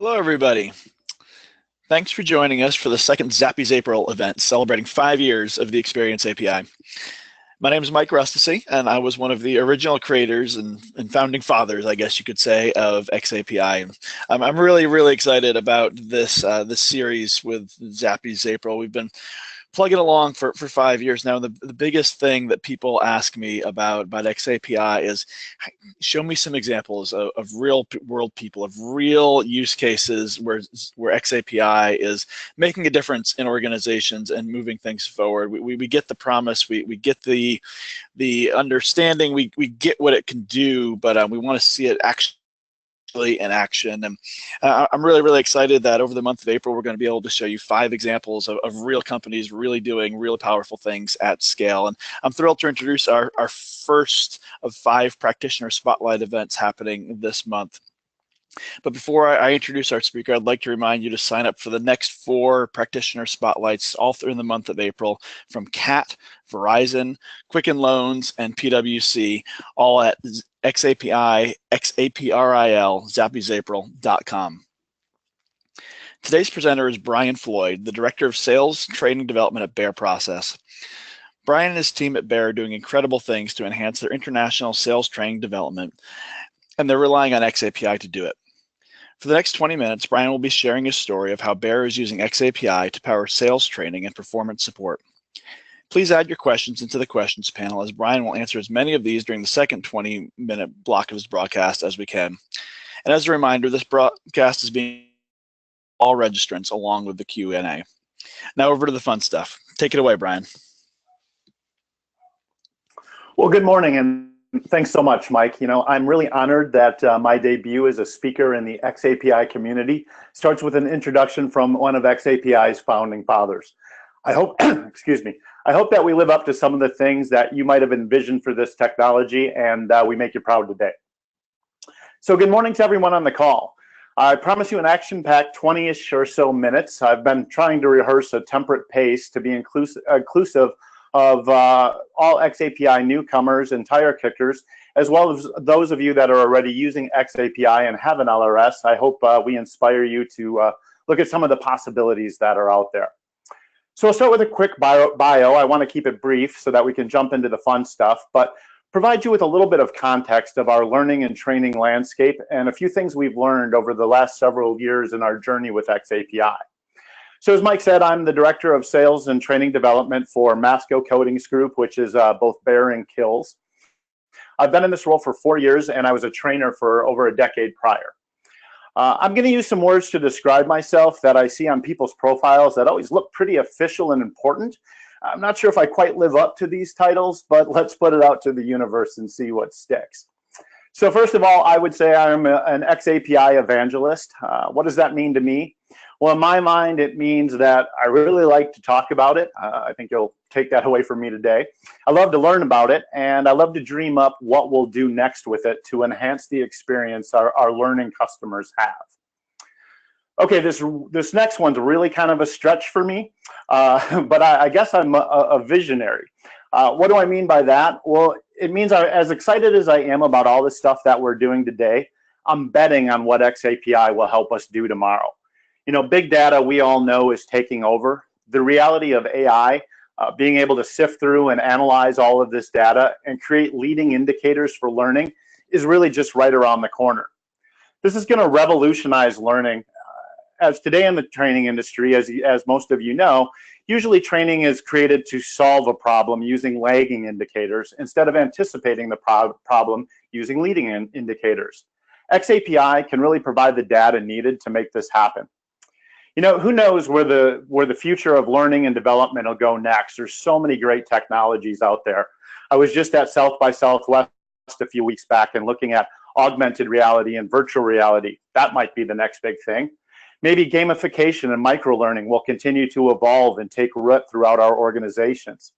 Hello, everybody. Thanks for joining us for the second xAPI's April event, celebrating 5 years of the Experience API. My name is Mike Rusticy, and I was one of the original creators and founding fathers, I guess you could say, of xAPI. I'm really excited about this series with xAPI's April. We've been plugging along for 5 years now. The biggest thing that people ask me about xAPI is, show me some examples of real world people, of real use cases where xAPI is making a difference in organizations and moving things forward. We get the promise, we get the understanding, we get what it can do, but we want to see it actually in action. And I'm really excited that over the month of April, we're going to be able to show you 5 examples of real companies really doing really powerful things at scale. And I'm thrilled to introduce our first of 5 practitioner spotlight events happening this month. But before I introduce our speaker, I'd like to remind you to sign up for the next 4 practitioner spotlights all through the month of April from CAT, Verizon, Quicken Loans, and PwC, all at xAPI, XAPRIL, xapisApril.com. Today's presenter is Brian Floyd, the Director of Sales, Training Development at Behr Process. Brian and his team at Behr are doing incredible things to enhance their international sales training development, and they're relying on xAPI to do it. For the next 20 minutes, Brian will be sharing his story of how Behr is using xAPI to power sales training and performance support. Please add your questions into the questions panel, as Brian will answer as many of these during the second 20-minute block of his broadcast as we can. And as a reminder, this broadcast is being all registrants along with the Q&A. Now over to the fun stuff. Take it away, Brian. Well, good morning, and thanks so much, Mike. You know, I'm really honored that my debut as a speaker in the xAPI community starts with an introduction from one of xAPI's founding fathers. I hope, excuse me, I hope that we live up to some of the things that you might have envisioned for this technology, and we make you proud today. So good morning to everyone on the call. I promise you an action-packed 20-ish or so minutes. I've been trying to rehearse a temperate pace to be inclusive of all xAPI newcomers and tire kickers, as well as those of you that are already using xAPI and have an LRS. I hope we inspire you to look at some of the possibilities that are out there. So I'll start with a quick bio. I want to keep it brief so that we can jump into the fun stuff, but provide you with a little bit of context of our learning and training landscape and a few things we've learned over the last several years in our journey with xAPI. So as Mike said, I'm the Director of Sales and Training Development for Masco Coatings Group, which is both Behr and Kills. I've been in this role for 4 years, and I was a trainer for over a decade prior. I'm going to use some words to describe myself that I see on people's profiles that always look pretty official and important. I'm not sure if I quite live up to these titles, but let's put it out to the universe and see what sticks. So first of all, I would say I'm an xAPI evangelist. What does that mean to me? Well, in my mind, it means that I really like to talk about it. I think you'll take that away from me today. I love to learn about it, and I love to dream up what we'll do next with it to enhance the experience our learning customers have. Okay, this next one's really kind of a stretch for me, but I guess I'm a visionary. What do I mean by that? Well, it means as excited as I am about all the stuff that we're doing today, I'm betting on what xAPI will help us do tomorrow. You know, big data, we all know, is taking over. The reality of AI, being able to sift through and analyze all of this data and create leading indicators for learning is really just right around the corner. This is going to revolutionize learning. As today in the training industry, as most of you know, usually training is created to solve a problem using lagging indicators instead of anticipating the problem using leading indicators. xAPI can really provide the data needed to make this happen. You know, who knows where the future of learning and development will go next? There's so many great technologies out there. I was just at South by Southwest a few weeks back and looking at augmented reality and virtual reality. That might be the next big thing. Maybe gamification and micro-learning will continue to evolve and take root throughout our organizations.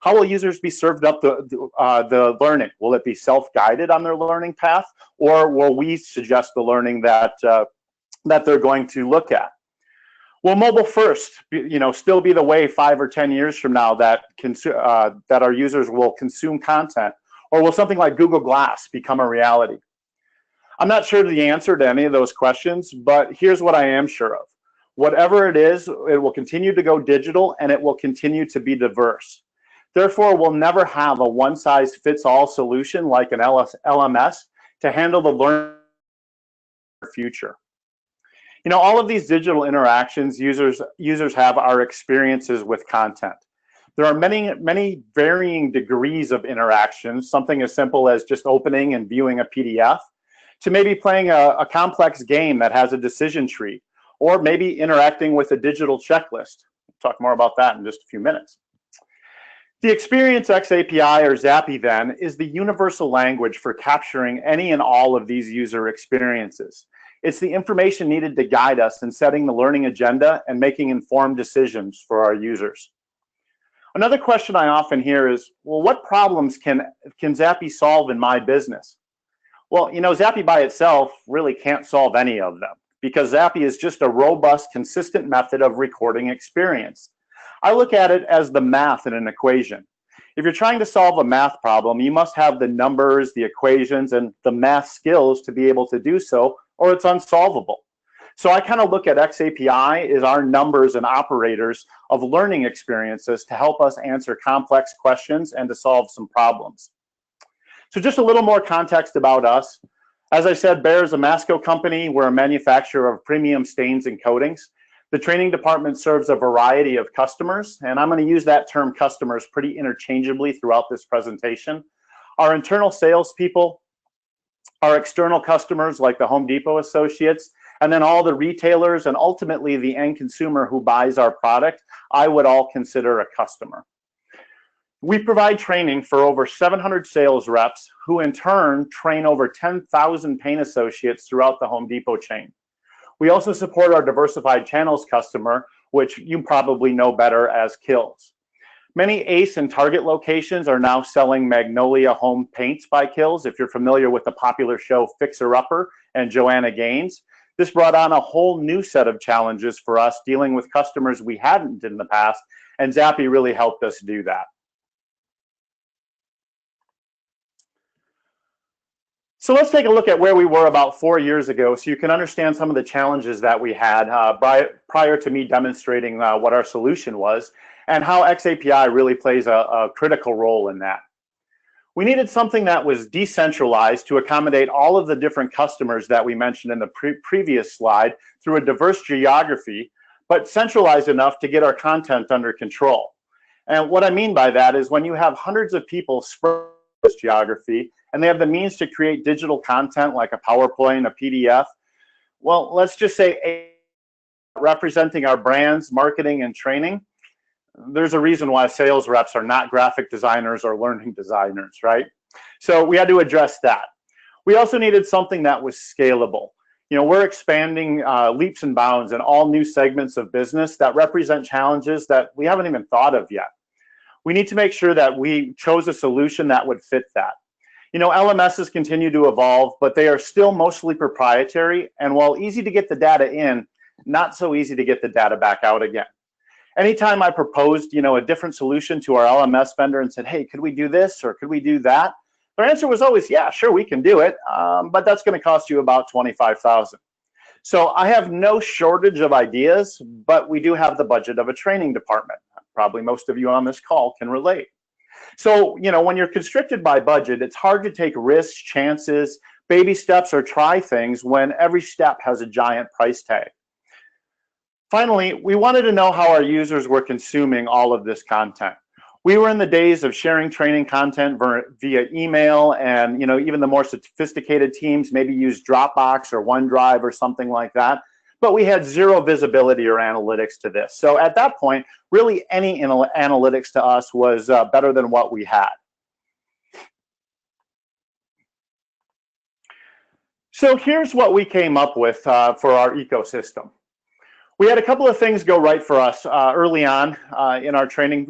How will users be served up the learning? Will it be self-guided on their learning path, or will we suggest the learning that they're going to look at? Will mobile first, still be the way 5 or 10 years from now that our users will consume content, or will something like Google Glass become a reality? I'm not sure the answer to any of those questions, but here's what I am sure of. Whatever it is, it will continue to go digital and it will continue to be diverse. Therefore, we'll never have a one-size-fits-all solution like an LMS to handle the learning future. You know, all of these digital interactions users have are experiences with content. There are many varying degrees of interactions, something as simple as just opening and viewing a PDF, to maybe playing a complex game that has a decision tree, or maybe interacting with a digital checklist. We'll talk more about that in just a few minutes. The Experience xAPI, or xAPI then, is the universal language for capturing any and all of these user experiences. It's the information needed to guide us in setting the learning agenda and making informed decisions for our users. Another question I often hear is, well, what problems can xAPI solve in my business? Well, you know, xAPI by itself really can't solve any of them, because xAPI is just a robust, consistent method of recording experience. I look at it as the math in an equation. If you're trying to solve a math problem, you must have the numbers, the equations, and the math skills to be able to do so, or it's unsolvable. So I kind of look at xAPI as our numbers and operators of learning experiences to help us answer complex questions and to solve some problems. So just a little more context about us. As I said, Behr is a Masco company. We're a manufacturer of premium stains and coatings. The training department serves a variety of customers, and I'm going to use that term customers pretty interchangeably throughout this presentation. Our internal salespeople, our external customers like the Home Depot associates, and then all the retailers and ultimately the end consumer who buys our product, I would all consider a customer. We provide training for over 700 sales reps who in turn train over 10,000 paint associates throughout the Home Depot chain. We also support our diversified channels customer, which you probably know better as Kills. Many Ace and Target locations are now selling Magnolia Home Paints by Kills. If you're familiar with the popular show Fixer Upper and Joanna Gaines, this brought on a whole new set of challenges for us dealing with customers we hadn't in the past, and xAPI really helped us do that. So let's take a look at where we were about 4 years ago so you can understand some of the challenges that we had prior to me demonstrating what our solution was and how xAPI really plays a critical role in that. We needed something that was decentralized to accommodate all of the different customers that we mentioned in the previous slide through a diverse geography, but centralized enough to get our content under control. And what I mean by that is when you have hundreds of people spread this geography and they have the means to create digital content like a PowerPoint, a PDF, well, let's just say representing our brands, marketing, and training, there's a reason why sales reps are not graphic designers or learning designers, right? So we had to address that. We also needed something that was scalable. You know, we're expanding leaps and bounds in all new segments of business that represent challenges that we haven't even thought of yet. We need to make sure that we chose a solution that would fit that. You know, LMSs continue to evolve, but they are still mostly proprietary. And while easy to get the data in, not so easy to get the data back out again. Anytime I proposed, you know, a different solution to our LMS vendor and said, hey, could we do this or could we do that? Their answer was always, yeah, sure, we can do it, but that's going to cost you about $25,000. So I have no shortage of ideas, but we do have the budget of a training department. Probably most of you on this call can relate. So, you know, when you're constricted by budget, it's hard to take risks, chances, baby steps, or try things when every step has a giant price tag. Finally, we wanted to know how our users were consuming all of this content. We were in the days of sharing training content via email, and you know, even the more sophisticated teams maybe use Dropbox or OneDrive or something like that, but we had zero visibility or analytics to this. So at that point, really any analytics to us was better than what we had. So here's what we came up with for our ecosystem. We had a couple of things go right for us early on in our training,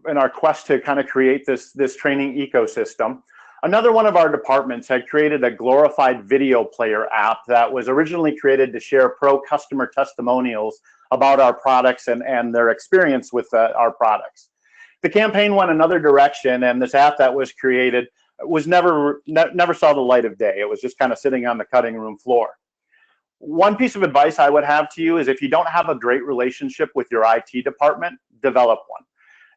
in our quest to kind of create this training ecosystem. Another one of our departments had created a glorified video player app that was originally created to share pro customer testimonials about our products and their experience with our products. The campaign went another direction, and this app that was created was never saw the light of day. It was just kind of sitting on the cutting room floor. One piece of advice I would have to you is if you don't have a great relationship with your IT department, develop one.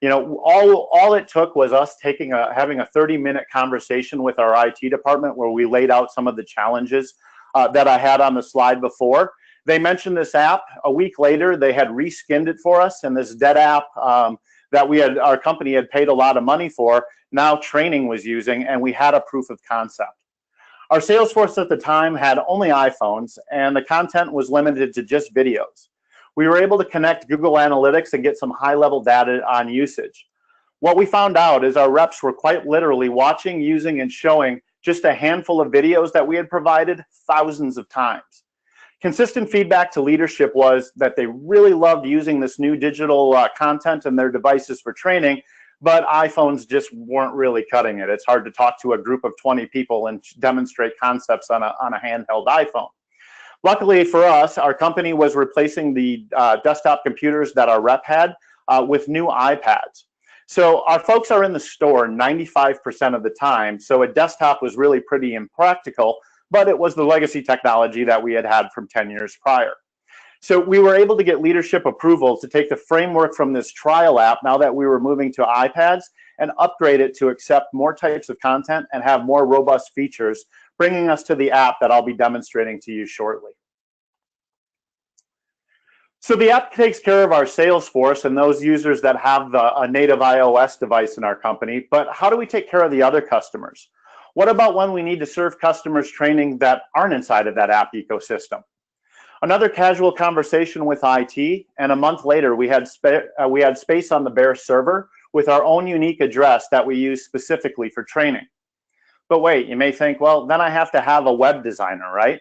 You know, all it took was us having a 30-minute conversation with our IT department where we laid out some of the challenges that I had on the slide before. They mentioned this app. A week later, they had reskinned it for us, and this dead app that our company had paid a lot of money for, now training was using, and we had a proof of concept. Our sales force at the time had only iPhones, and the content was limited to just videos. We were able to connect Google Analytics and get some high-level data on usage. What we found out is our reps were quite literally watching, using, and showing just a handful of videos that we had provided thousands of times. Consistent feedback to leadership was that they really loved using this new digital content in their devices for training, but iPhones just weren't really cutting it. It's hard to talk to a group of 20 people and demonstrate concepts on a handheld iPhone. Luckily for us, our company was replacing the desktop computers that our rep had with new iPads. So our folks are in the store 95% of the time, so a desktop was really pretty impractical, but it was the legacy technology that we had from 10 years prior. So we were able to get leadership approval to take the framework from this trial app, now that we were moving to iPads, and upgrade it to accept more types of content and have more robust features, bringing us to the app that I'll be demonstrating to you shortly. So the app takes care of our sales force and those users that have a native iOS device in our company, but how do we take care of the other customers? What about when we need to serve customers training that aren't inside of that app ecosystem? Another casual conversation with IT, and a month later we had space on the Behr server with our own unique address that we use specifically for training. But wait, you may think, well, then I have to have a web designer, right?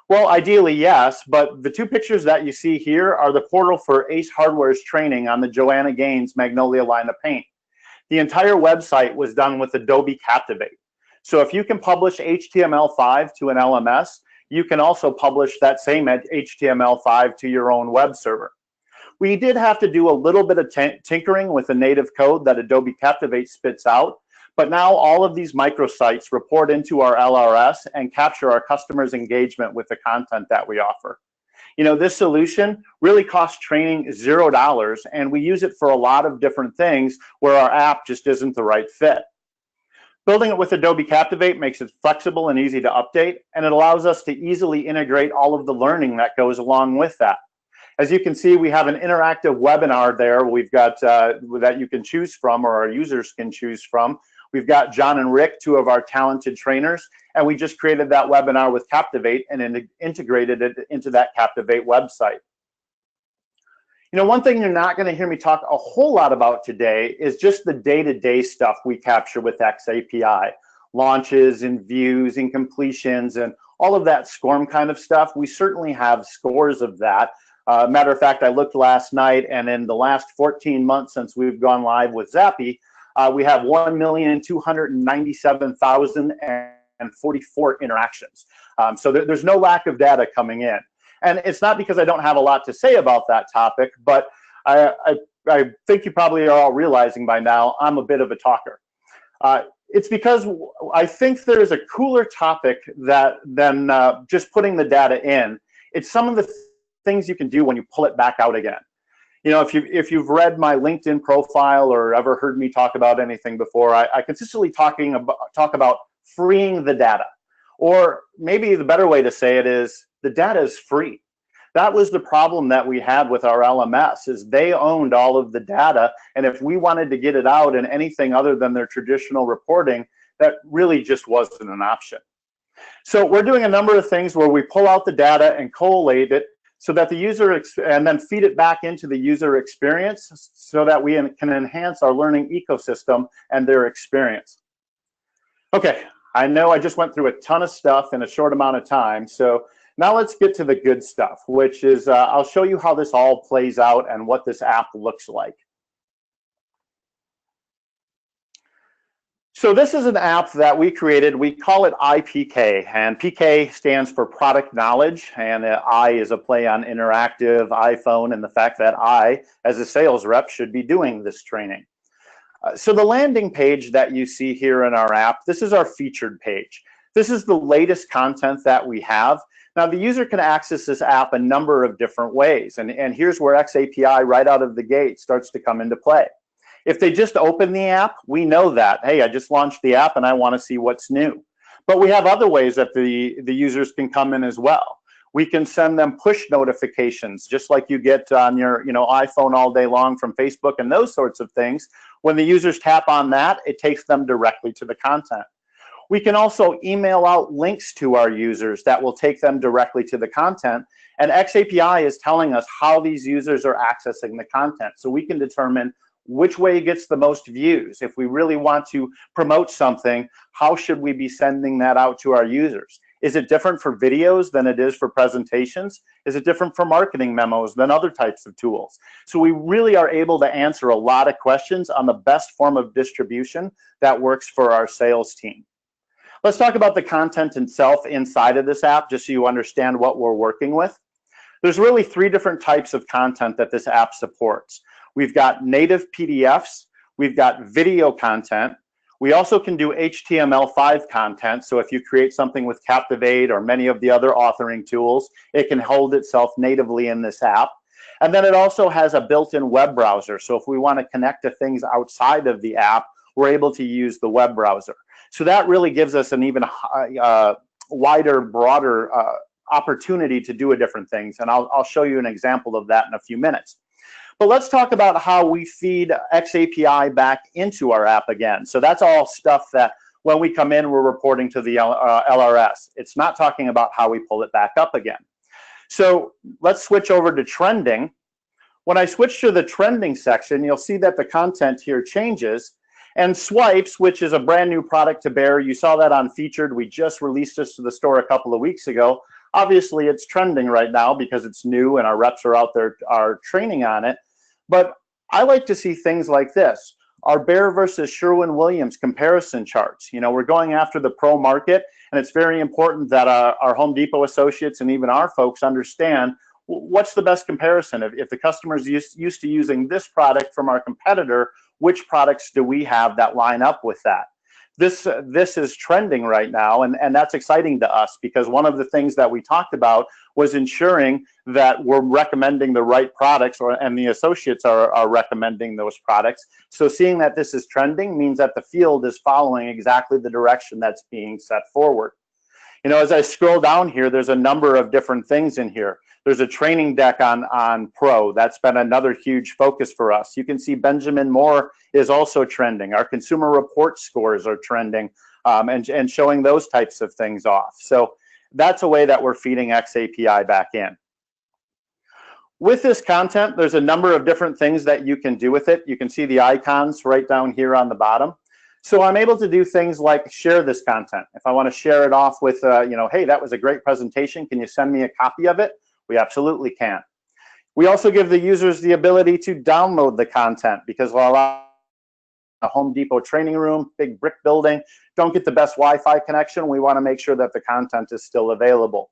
Well, ideally, yes, but the two pictures that you see here are the portal for Ace Hardware's training on the Joanna Gaines Magnolia line of paint. The entire website was done with Adobe Captivate. So if you can publish HTML5 to an LMS, you can also publish that same HTML5 to your own web server. We did have to do a little bit of tinkering with the native code that Adobe Captivate spits out, but now all of these microsites report into our LRS and capture our customers' engagement with the content that we offer. You know, this solution really costs training $0, and we use it for a lot of different things where our app just isn't the right fit. Building it with Adobe Captivate makes it flexible and easy to update, and it allows us to easily integrate all of the learning that goes along with that. As you can see, we have an interactive webinar there we've got that you can choose from, or our users can choose from. We've got John and Rick, two of our talented trainers, and we just created that webinar with Captivate and integrated it into that Captivate website. You know, one thing you're not going to hear me talk a whole lot about today is just the day-to-day stuff we capture with xAPI. Launches and views and completions and all of that SCORM kind of stuff. We certainly have scores of that. Matter of fact, I looked last night, and in the last 14 months since we've gone live with xAPI, we have 1,297,044 interactions. So there's no lack of data coming in. And it's not because I don't have a lot to say about that topic, but I think you probably are all realizing by now I'm a bit of a talker. It's because I think there's a cooler topic than just putting the data in. It's some of the things you can do when you pull it back out again. You know, if you've read my LinkedIn profile or ever heard me talk about anything before, I consistently talk about freeing the data. Or maybe the better way to say it is the data is free. That was the problem that we had with our LMS, is they owned all of the data, and if we wanted to get it out in anything other than their traditional reporting, that really just wasn't an option. So we're doing a number of things where we pull out the data and collate it so that the user, and then feed it back into the user experience so that we can enhance our learning ecosystem and their experience. Okay, I know I just went through a ton of stuff in a short amount of time, so now let's get to the good stuff, which is I'll show you how this all plays out and what this app looks like. So this is an app that we created. We call it iPK, and PK stands for product knowledge, and I is a play on interactive, iPhone, and the fact that I, as a sales rep, should be doing this training. So the landing page that you see here in our app, this is our featured page. This is the latest content that we have. Now the user can access this app a number of different ways, and here's where xAPI right out of the gate starts to come into play. If they just open the app, we know that, hey, I just launched the app and I want to see what's new. But we have other ways that the users can come in as well. We can send them push notifications, just like you get on your iPhone all day long from Facebook and those sorts of things. When the users tap on that, it takes them directly to the content. We can also email out links to our users that will take them directly to the content. And xAPI is telling us how these users are accessing the content. So we can determine which way gets the most views. If we really want to promote something, how should we be sending that out to our users? Is it different for videos than it is for presentations? Is it different for marketing memos than other types of tools? So we really are able to answer a lot of questions on the best form of distribution that works for our sales team. Let's talk about the content itself inside of this app, just so you understand what we're working with. There's really 3 different types of content that this app supports. We've got native PDFs, we've got video content. We also can do HTML5 content, so if you create something with Captivate or many of the other authoring tools, it can hold itself natively in this app. And then it also has a built-in web browser, so if we want to connect to things outside of the app, we're able to use the web browser. So that really gives us an even wider, broader opportunity to do different things, and I'll show you an example of that in a few minutes. But let's talk about how we feed xAPI back into our app again. So that's all stuff that when we come in, we're reporting to the LRS. It's not talking about how we pull it back up again. So let's switch over to trending. When I switch to the trending section, you'll see that the content here changes. And Swipes, which is a brand new product to Behr, you saw that on Featured. We just released this to the store a couple of weeks ago. Obviously, it's trending right now because it's new and our reps are out there training on it. But I like to see things like this. Our Behr versus Sherwin-Williams comparison charts. We're going after the pro market, and it's very important that our Home Depot associates and even our folks understand what's the best comparison. If the customer's used to using this product from our competitor, which products do we have that line up with that? This is trending right now, and that's exciting to us because one of the things that we talked about was ensuring that we're recommending the right products, and the associates are recommending those products. So seeing that this is trending means that the field is following exactly the direction that's being set forward. As I scroll down here, there's a number of different things in here. There's a training deck on Pro. That's been another huge focus for us. You can see Benjamin Moore is also trending. Our consumer report scores are trending and showing those types of things off. So that's a way that we're feeding xAPI back in. With this content, there's a number of different things that you can do with it. You can see the icons right down here on the bottom. So I'm able to do things like share this content. If I want to share it off with, hey, that was a great presentation. Can you send me a copy of it? We absolutely can. We also give the users the ability to download the content because while a Home Depot training room, big brick building, don't get the best Wi-Fi connection, we want to make sure that the content is still available.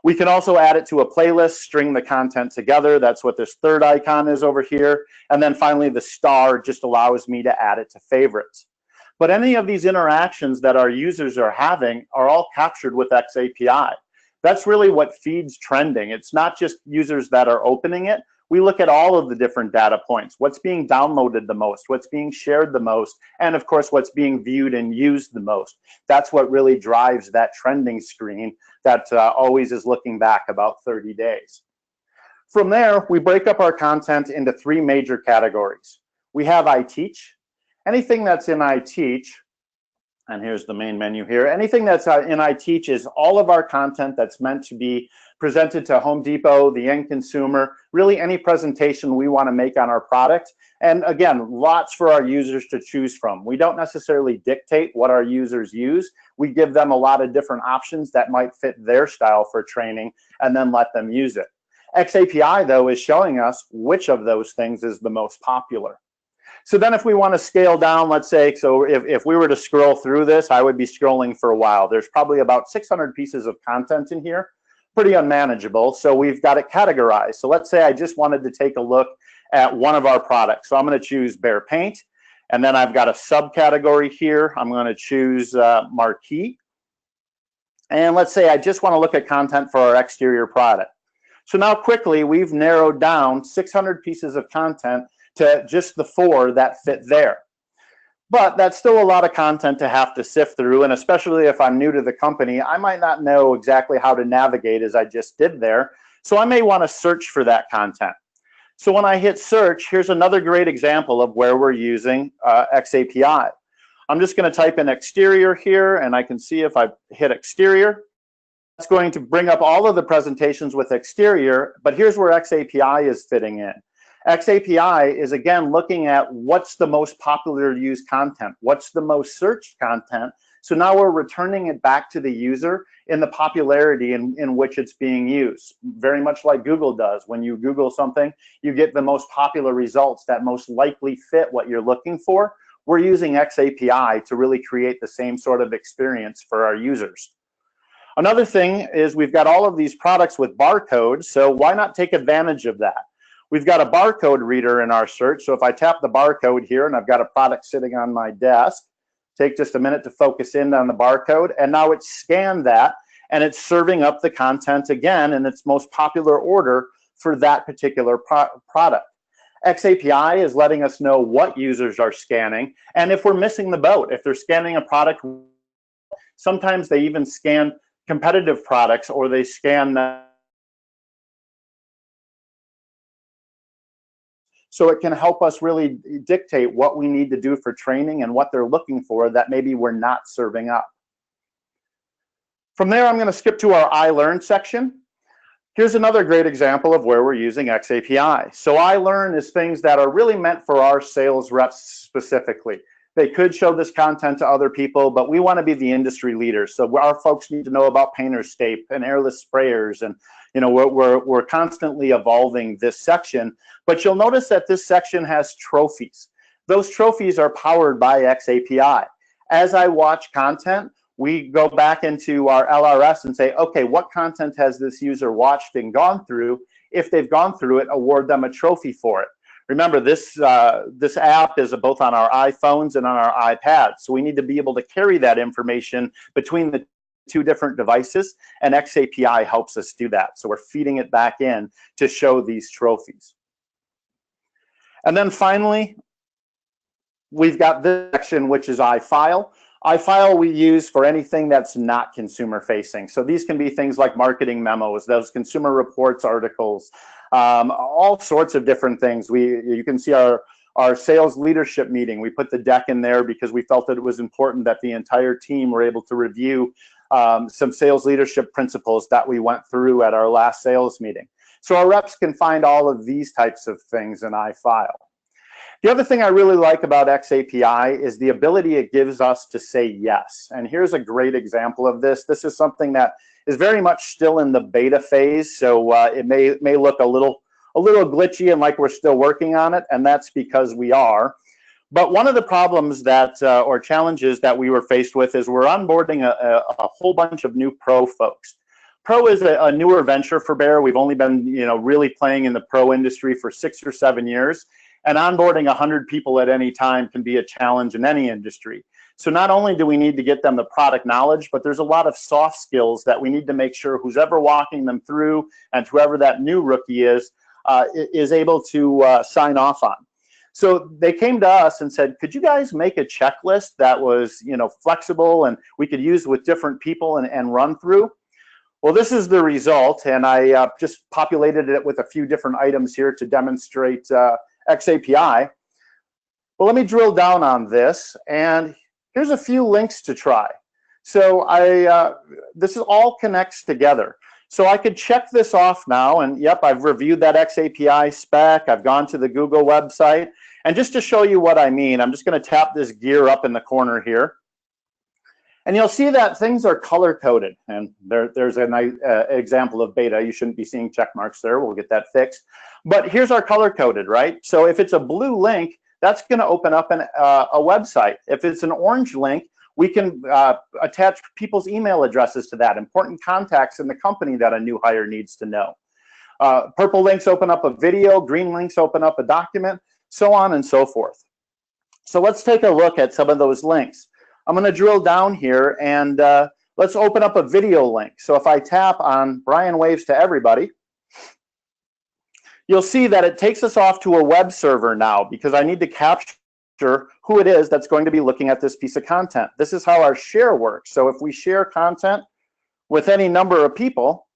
We can also add it to a playlist, string the content together. That's what this third icon is over here. And then finally, the star just allows me to add it to favorites. But any of these interactions that our users are having are all captured with xAPI. That's really what feeds trending. It's not just users that are opening it. We look at all of the different data points. What's being downloaded the most, what's being shared the most, and of course, what's being viewed and used the most. That's what really drives that trending screen that always is looking back about 30 days. From there, we break up our content into 3 major categories. We have I Teach. Anything that's in I Teach, and here's the main menu here, anything that's in I Teach is all of our content that's meant to be presented to Home Depot, the end consumer, really any presentation we want to make on our product. And again, lots for our users to choose from. We don't necessarily dictate what our users use. We give them a lot of different options that might fit their style for training and then let them use it. xAPI, though, is showing us which of those things is the most popular. So then if we want to scale down, let's say, so if we were to scroll through this, I would be scrolling for a while. There's probably about 600 pieces of content in here, pretty unmanageable. So we've got it categorized. So let's say I just wanted to take a look at one of our products. So I'm going to choose Behr Paint. And then I've got a subcategory here. I'm going to choose marquee. And let's say I just want to look at content for our exterior product. So now quickly, we've narrowed down 600 pieces of content to just the 4 that fit there. But that's still a lot of content to have to sift through, and especially if I'm new to the company, I might not know exactly how to navigate as I just did there. So I may want to search for that content. So when I hit search, here's another great example of where we're using xAPI. I'm just going to type in exterior here, and I can see if I hit exterior, it's going to bring up all of the presentations with exterior, but here's where xAPI is fitting in. xAPI is again looking at what's the most popular used content, what's the most searched content. So now we're returning it back to the user in the popularity in which it's being used. Very much like Google does. When you Google something, you get the most popular results that most likely fit what you're looking for. We're using xAPI to really create the same sort of experience for our users. Another thing is we've got all of these products with barcodes, so why not take advantage of that? We've got a barcode reader in our search, so if I tap the barcode here and I've got a product sitting on my desk, take just a minute to focus in on the barcode, and now it's scanned that, and it's serving up the content again in its most popular order for that particular product. xAPI is letting us know what users are scanning, and if we're missing the boat, if they're scanning a product, sometimes they even scan competitive products, or they scan so it can help us really dictate what we need to do for training and what they're looking for that maybe we're not serving up. From there, I'm going to skip to our I Learn section. Here's another great example of where we're using xAPI. So I Learn is things that are really meant for our sales reps specifically. They could show this content to other people, but we want to be the industry leaders. So our folks need to know about painter's tape and airless sprayers, and we're constantly evolving this section. But you'll notice that this section has trophies. Those trophies are powered by xAPI. As I watch content, we go back into our LRS and say, okay, what content has this user watched and gone through? If they've gone through it, award them a trophy for it. Remember, this app is both on our iPhones and on our iPads. So we need to be able to carry that information between the 2 different devices, and xAPI helps us do that. So we're feeding it back in to show these trophies. And then finally, we've got this section, which is iFile. iFile we use for anything that's not consumer facing. So these can be things like marketing memos, those consumer reports articles, all sorts of different things. You can see our sales leadership meeting. We put the deck in there because we felt that it was important that the entire team were able to review some sales leadership principles that we went through at our last sales meeting. So our reps can find all of these types of things in iFile. The other thing I really like about xAPI is the ability it gives us to say yes. And here's a great example of this. This is something that is very much still in the beta phase, so it may look a little glitchy and like we're still working on it, and that's because we are. But one of the problems that or challenges that we were faced with is we're onboarding a whole bunch of new pro folks. Pro is a newer venture for Behr. We've only been really playing in the pro industry for 6 or 7 years. And onboarding 100 people at any time can be a challenge in any industry. So not only do we need to get them the product knowledge, but there's a lot of soft skills that we need to make sure who's ever walking them through and whoever that new rookie is able to sign off on. So they came to us and said, could you guys make a checklist that was flexible and we could use with different people and run through? Well, this is the result, and I just populated it with a few different items here to demonstrate xAPI. Well, let me drill down on this, and here's a few links to try. So this all connects together. So I could check this off now, and yep, I've reviewed that xAPI spec. I've gone to the Google website, and just to show you what I mean, I'm just going to tap this gear up in the corner here. And you'll see that things are color-coded, and there's an example of beta. You shouldn't be seeing check marks there. We'll get that fixed. But here's our color-coded, right? So if it's a blue link, that's going to open up a website. If it's an orange link, we can attach people's email addresses to that, important contacts in the company that a new hire needs to know. Purple links open up a video, green links open up a document, so on and so forth. So let's take a look at some of those links. I'm going to drill down here and let's open up a video link. So if I tap on Brian Waves to Everybody, you'll see that it takes us off to a web server now because I need to capture who it is that's going to be looking at this piece of content. This is how our share works. So if we share content with any number of people,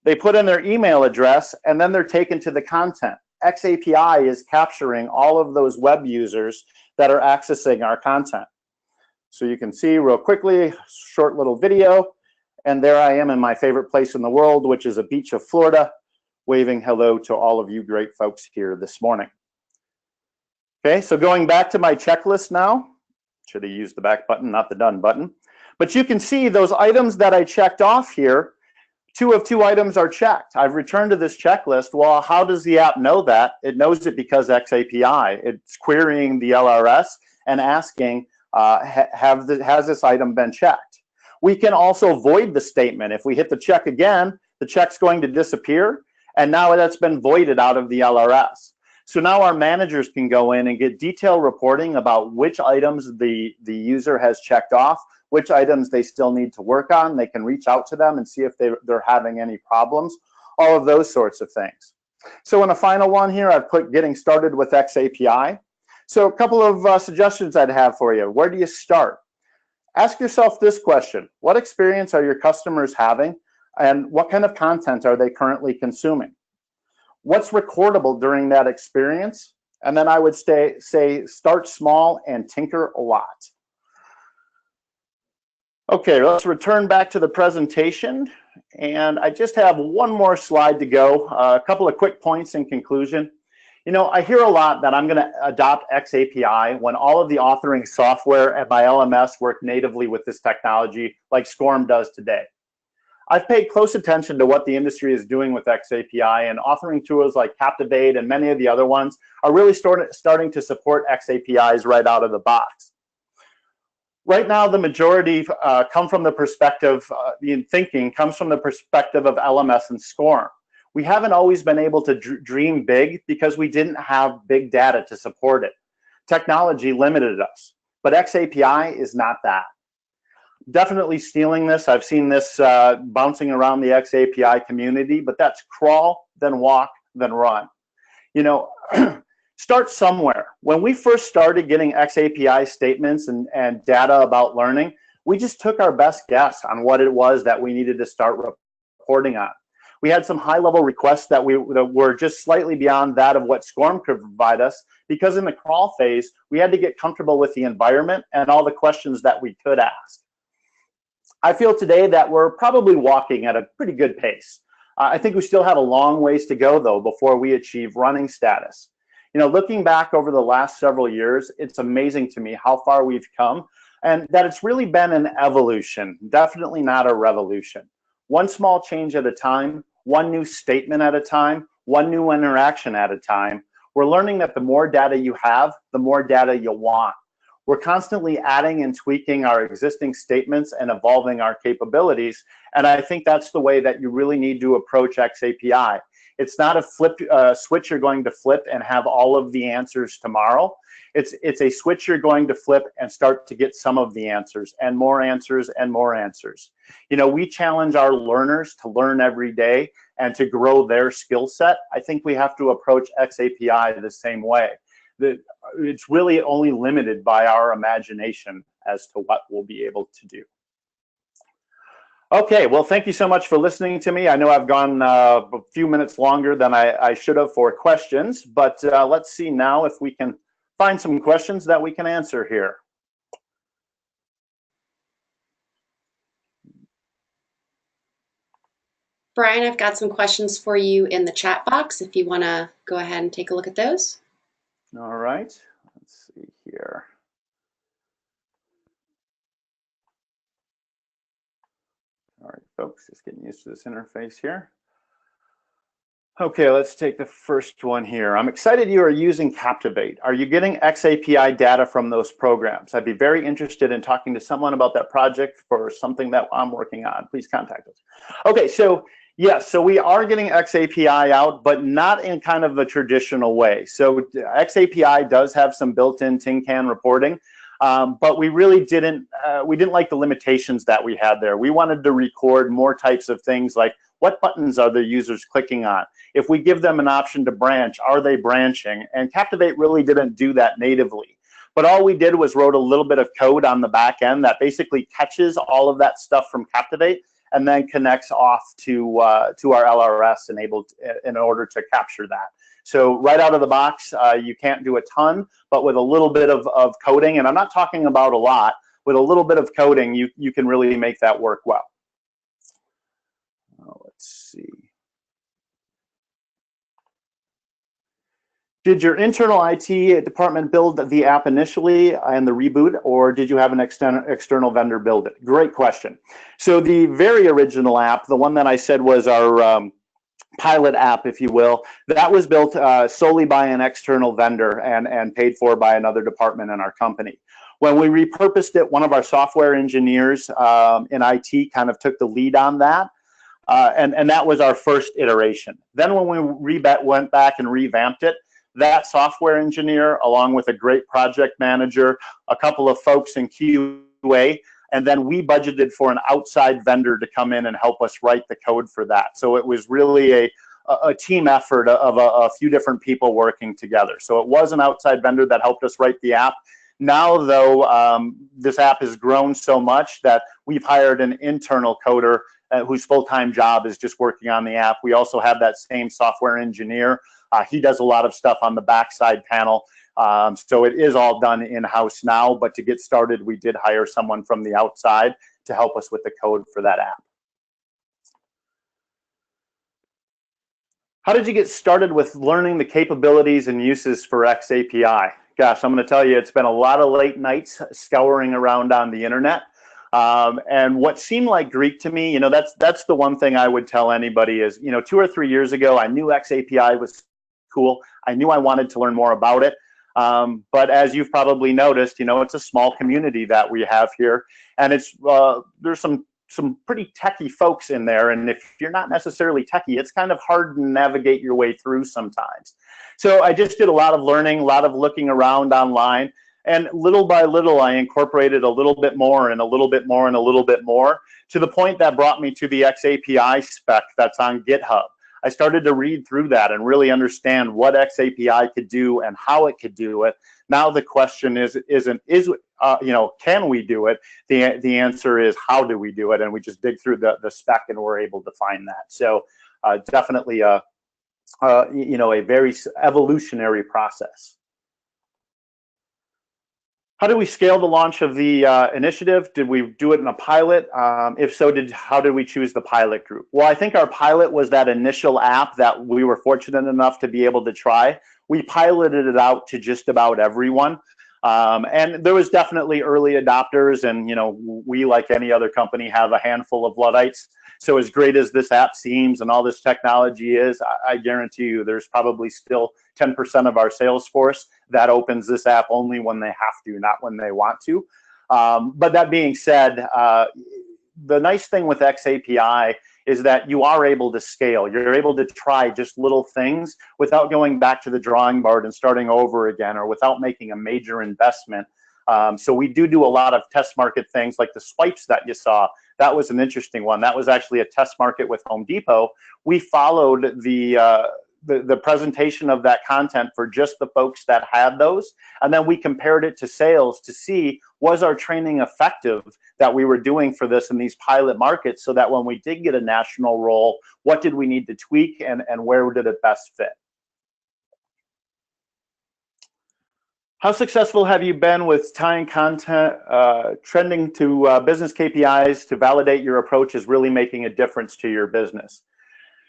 they put in their email address and then they're taken to the content. xAPI is capturing all of those web users that are accessing our content. So you can see real quickly, short little video, and there I am in my favorite place in the world, which is a beach of Florida, waving hello to all of you great folks here this morning. Okay, so going back to my checklist now, should have used the back button, not the done button. But you can see those items that I checked off here, 2 of 2 items are checked. I've returned to this checklist. Well, how does the app know that? It knows it because xAPI. It's querying the LRS and asking, has this item been checked? We can also void the statement. If we hit the check again, the check's going to disappear, and now that's been voided out of the LRS. So now our managers can go in and get detailed reporting about which items the user has checked off, which items they still need to work on. They can reach out to them and see if they're having any problems, all of those sorts of things. So in a final one here, I've put getting started with xAPI. So a couple of suggestions I'd have for you. Where do you start? Ask yourself this question: what experience are your customers having, and what kind of content are they currently consuming? What's recordable during that experience? And then I would say start small and tinker a lot. Okay, let's return back to the presentation. And I just have one more slide to go. A couple of quick points in conclusion. You know, I hear a lot that I'm going to adopt xAPI when all of the authoring software at my LMS work natively with this technology like SCORM does today. I've paid close attention to what the industry is doing with xAPI, and authoring tools like Captivate and many of the other ones are really starting to support xAPIs right out of the box. Right now, the majority come from the perspective, the thinking comes from the perspective of LMS and SCORM. We haven't always been able to dream big because we didn't have big data to support it. Technology limited us, but xAPI is not that. Definitely stealing this. I've seen this bouncing around the xAPI community, but that's crawl, then walk, then run. You know, start somewhere. When we first started getting xAPI statements and data about learning, we just took our best guess on what it was that we needed to start reporting on. We had some high-level requests that were just slightly beyond that of what SCORM could provide us, because in the crawl phase, we had to get comfortable with the environment and all the questions that we could ask. I feel today that we're probably walking at a pretty good pace. I think we still have a long ways to go, though, before we achieve running status. You know, looking back over the last several years, it's amazing to me how far we've come, and that it's really been an evolution, definitely not a revolution. One small change at a time, one new statement at a time, one new interaction at a time. We're learning that the more data you have, the more data you want. We're constantly adding and tweaking our existing statements and evolving our capabilities. And I think that's the way that you really need to approach xAPI. It's not a switch you're going to flip and have all of the answers tomorrow. It's a switch you're going to flip and start to get some of the answers and more answers and more answers. You know, we challenge our learners to learn every day and to grow their skill set. I think we have to approach xAPI the same way. It's really only limited by our imagination as to what we'll be able to do. Okay, well, thank you so much for listening to me. I know I've gone a few minutes longer than I should have for questions, but let's see now if we can find some questions that we can answer here. Brian, I've got some questions for you in the chat box if you want to go ahead and take a look at those. All right, let's see here. All right, folks, just getting used to this interface here. Okay, let's take the first one here. I'm excited you are using Captivate. Are you getting xAPI data from those programs? I'd be very interested in talking to someone about that project for something that I'm working on. Please contact us. Okay, so yes, so we are getting xAPI out, but not in kind of a traditional way. So xAPI does have some built-in tin can reporting, but we really didn't like the limitations that we had there. We wanted to record more types of things like what buttons are the users clicking on? If we give them an option to branch, are they branching? And Captivate really didn't do that natively. But all we did was wrote a little bit of code on the back end that basically catches all of that stuff from Captivate and then connects off to our LRS enabled in order to capture that. So right out of the box, you can't do a ton, but with a little bit of coding, and I'm not talking about a lot, with a little bit of coding, you can really make that work well. Let's see. Did your internal IT department build the app initially and the reboot, or did you have an external vendor build it? Great question. So the very original app, the one that I said was our pilot app, if you will, that was built solely by an external vendor and paid for by another department in our company. When we repurposed it, one of our software engineers in IT kind of took the lead on that. And that was our first iteration. Then when we went back and revamped it, that software engineer, along with a great project manager, a couple of folks in QA, and then we budgeted for an outside vendor to come in and help us write the code for that. So it was really a team effort of a few different people working together. So it was an outside vendor that helped us write the app. Now, though, this app has grown so much that we've hired an internal coder whose full-time job is just working on the app. We also have that same software engineer. He does a lot of stuff on the backside panel. So it is all done in-house now, but to get started, we did hire someone from the outside to help us with the code for that app. How did you get started with learning the capabilities and uses for xAPI? Gosh, I'm going to tell you, it's been a lot of late nights scouring around on the internet. And what seemed like Greek to me, that's the one thing I would tell anybody is, 2 or 3 years ago, I knew xAPI was cool. I knew I wanted to learn more about it. But as you've probably noticed, it's a small community that we have here, and there's some pretty techie folks in there. And if you're not necessarily techie, it's kind of hard to navigate your way through sometimes. So I just did a lot of learning, a lot of looking around online. And little by little, I incorporated a little bit more and a little bit more and a little bit more to the point that brought me to the xAPI spec that's on GitHub. I started to read through that and really understand what xAPI could do and how it could do it. Now the question can we do it? The answer is, how do we do it? And we just dig through the spec and we're able to find that. So definitely a very evolutionary process. How did we scale the launch of the initiative? Did we do it in a pilot? If so, how did we choose the pilot group? Well, I think our pilot was that initial app that we were fortunate enough to be able to try. We piloted it out to just about everyone. And there was definitely early adopters, and we, like any other company, have a handful of Luddites. So as great as this app seems and all this technology is, I guarantee you there's probably still 10% of our sales force that opens this app only when they have to, not when they want to. But that being said, the nice thing with xAPI is that you are able to scale. You're able to try just little things without going back to the drawing board and starting over again, or without making a major investment. So we do a lot of test market things like the swipes that you saw. That was an interesting one. That was actually a test market with Home Depot. We followed the presentation of that content for just the folks that had those, and then we compared it to sales to see, was our training effective that we were doing for this in these pilot markets, so that when we did get a national role, what did we need to tweak and where did it best fit? How successful have you been with tying content trending to business KPIs to validate your approach is really making a difference to your business?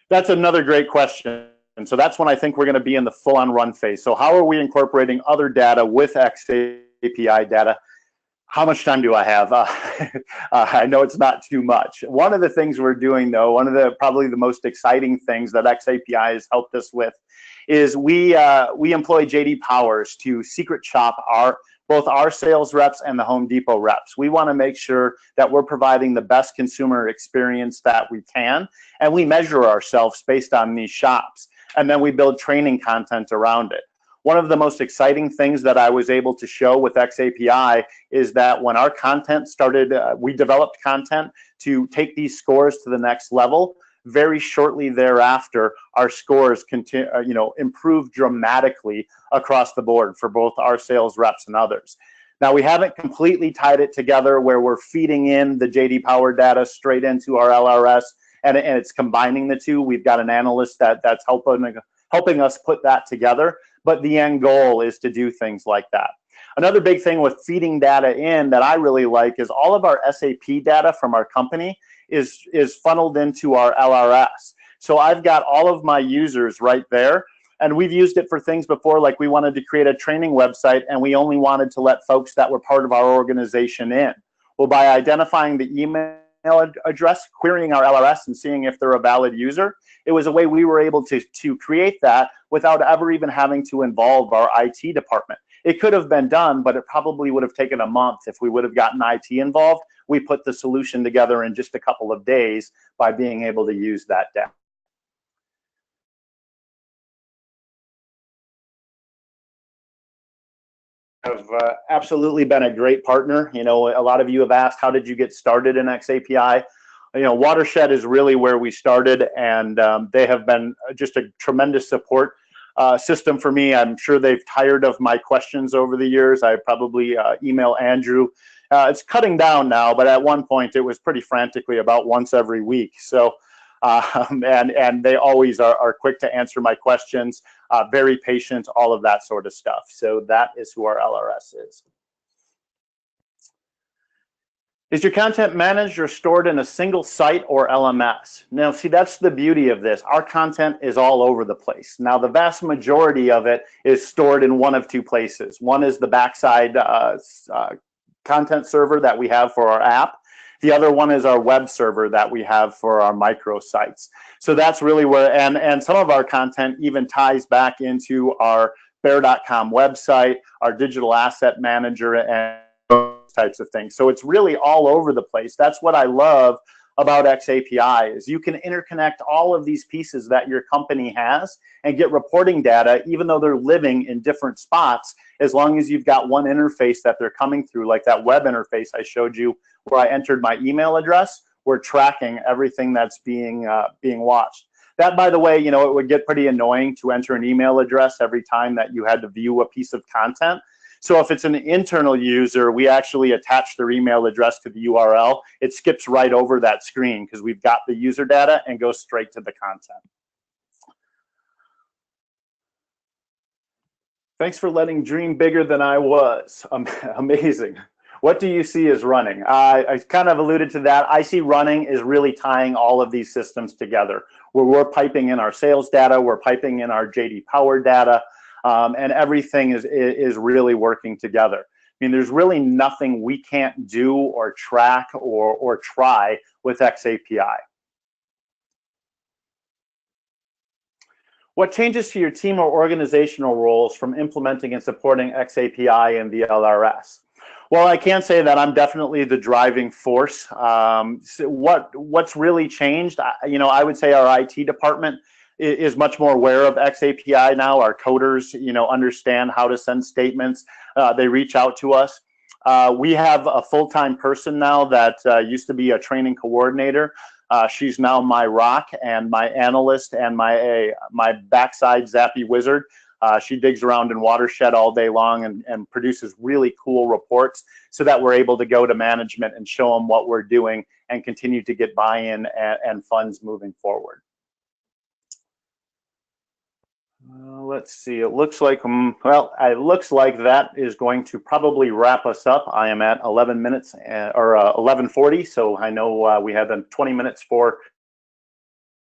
That's another great question. And so that's when I think we're going to be in the full-on run phase. So how are we incorporating other data with xAPI data? How much time do I have? I know it's not too much. One of the things we're doing, though, one of the probably the most exciting things that xAPI has helped us with is we employ JD Powers to secret shop both our sales reps and the Home Depot reps. We want to make sure that we're providing the best consumer experience that we can, and we measure ourselves based on these shops, and then we build training content around it. One of the most exciting things that I was able to show with xAPI is that when our content started, we developed content to take these scores to the next level. Very shortly thereafter, our scores improved dramatically across the board for both our sales reps and others. Now, we haven't completely tied it together where we're feeding in the JD Power data straight into our LRS, and it's combining the two. We've got an analyst that's helping us put that together. But the end goal is to do things like that. Another big thing with feeding data in that I really like is all of our SAP data from our company is funneled into our LRS. So I've got all of my users right there, and we've used it for things before, like we wanted to create a training website and we only wanted to let folks that were part of our organization in. Well, by identifying the email address, querying our LRS and seeing if they're a valid user, it was a way we were able to create that without ever even having to involve our IT department. It could have been done, but it probably would have taken a month if we would have gotten IT involved. We put the solution together in just a couple of days by being able to use that data. Have absolutely been a great partner. You know, a lot of you have asked, how did you get started in xAPI? You know, Watershed is really where we started, and they have been just a tremendous support system for me. I'm sure they've tired of my questions over the years. I probably email Andrew. It's cutting down now, but at one point it was pretty frantically about once every week. So, and they always are quick to answer my questions, very patient, all of that sort of stuff. So that is who our LRS is. Is your content managed or stored in a single site or LMS? Now, see, that's the beauty of this. Our content is all over the place. Now, the vast majority of it is stored in one of two places. One is the backside content server that we have for our app. The other one is our web server that we have for our microsites. So that's really where, and some of our content even ties back into our Behr.com website, our digital asset manager, and types of things. So it's really all over the place. That's what I love about xAPI is you can interconnect all of these pieces that your company has and get reporting data, even though they're living in different spots, as long as you've got one interface that they're coming through, like that web interface I showed you where I entered my email address. We're tracking everything that's being watched. That, by the way, you know, it would get pretty annoying to enter an email address every time that you had to view a piece of content. So if it's an internal user, we actually attach their email address to the URL. It skips right over that screen because we've got the user data and goes straight to the content. Thanks for letting dream bigger than I was. Amazing. What do you see as running? I kind of alluded to that. I see running is really tying all of these systems together, where we're piping in our sales data, we're piping in our JD Power data, and everything is really working together. I mean, there's really nothing we can't do or track or try with xAPI. What changes to your team or organizational roles from implementing and supporting xAPI and the LRS? Well, I can say that I'm definitely the driving force. So what's really changed? You know, I would say our IT department is much more aware of xAPI now. Our coders, you know, understand how to send statements. They reach out to us. We have a full-time person now that used to be a training coordinator. She's now my rock and my analyst and my backside xAPI wizard. She digs around in Watershed all day long and produces really cool reports so that we're able to go to management and show them what we're doing and continue to get buy-in and funds moving forward. Let's see, it looks like, well, it looks like that is going to probably wrap us up. I am at 11 minutes or 11:40, so I know we have 20 minutes for.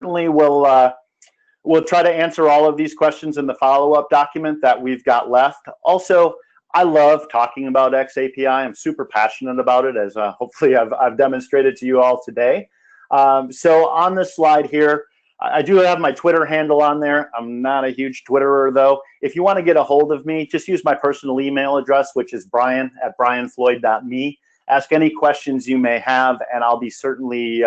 Certainly we'll try to answer all of these questions in the follow-up document that we've got left. Also, I love talking about xAPI. I'm super passionate about it, as hopefully I've demonstrated to you all today. So on this slide here, I do have my Twitter handle on there. I'm not a huge Twitterer though. If you want to get a hold of me, just use my personal email address, which is brian@brianfloyd.me. Ask any questions you may have, and I'll be certainly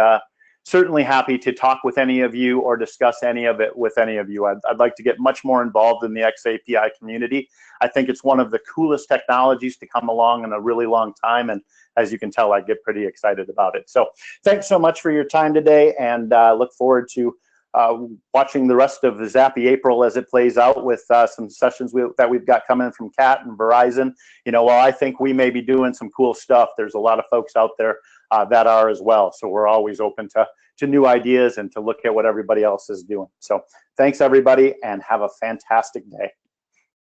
happy to talk with any of you or discuss any of it with any of you. I'd like to get much more involved in the xAPI community. I think it's one of the coolest technologies to come along in a really long time, and as you can tell, I get pretty excited about it. So thanks so much for your time today, and look forward to watching the rest of the xAPI April as it plays out with some sessions that we've got coming from Cat and Verizon. You know, while I think we may be doing some cool stuff, there's a lot of folks out there that are as well. So we're always open to new ideas and to look at what everybody else is doing. So thanks everybody, and have a fantastic day.